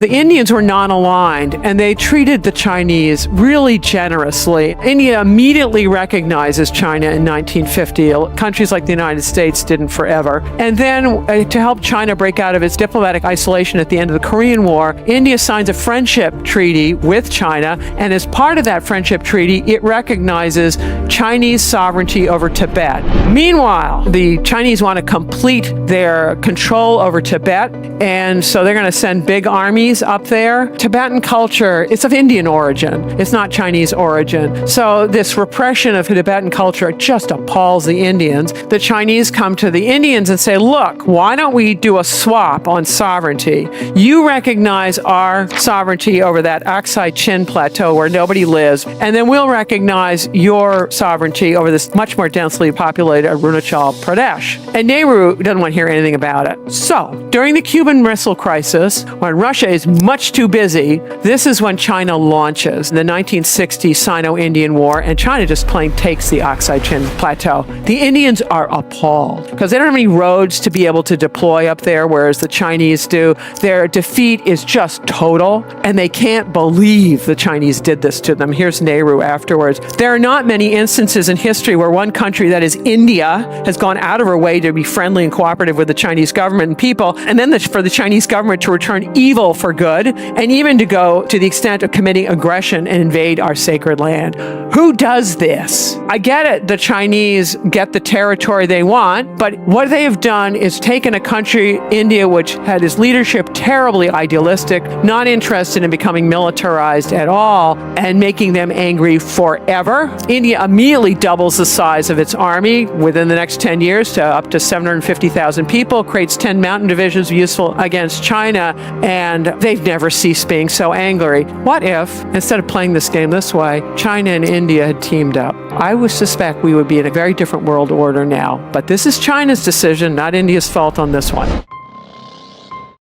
The Indians were non-aligned, and they treated the Chinese really generously. India immediately recognizes China in 1950. Countries like the United States didn't forever. And then, to help China break out of its diplomatic isolation at the end of the Korean War, India signs a friendship treaty with China, and as part of that friendship treaty, it recognizes Chinese sovereignty over Tibet. Meanwhile, the Chinese want to complete their control over Tibet, and so they're going to send big armies up there. Tibetan culture, it's of Indian origin. It's not Chinese origin. So this repression of Tibetan culture just appalls the Indians. The Chinese come to the Indians and say, look, why don't we do a swap on sovereignty? You recognize our sovereignty over that Aksai Chin plateau where nobody lives, and then we'll recognize your sovereignty over this much more densely populated Arunachal Pradesh. And Nehru doesn't want to hear anything about it. So, during the Cuban Missile Crisis, when Russia is much too busy, this is when China launches the 1960 Sino-Indian War, and China just plain takes the Aksai Chin Plateau. The Indians are appalled because they don't have any roads to be able to deploy up there, whereas the Chinese do. Their defeat is just total, and they can't believe the Chinese did this to them. Here's Nehru afterwards. There are not many instances in history where one country, that is India, has gone out of her way to be friendly and cooperative with the Chinese government and people, and then for the Chinese government to return evil for good, and even to go to the extent of committing aggression and invade our sacred land. Who does this? I get it, the Chinese get the territory they want, but what they have done is taken a country, India, which had its leadership terribly idealistic, not interested in becoming militarized at all, and making them angry forever. India immediately doubles the size of its army within the next 10 years to up to 750,000 people, creates 10 mountain divisions useful against China, and they've never ceased being so angry. What if, instead of playing this game this way, China and India had teamed up? I would suspect we would be in a very different world order now. But this is China's decision, not India's fault on this one.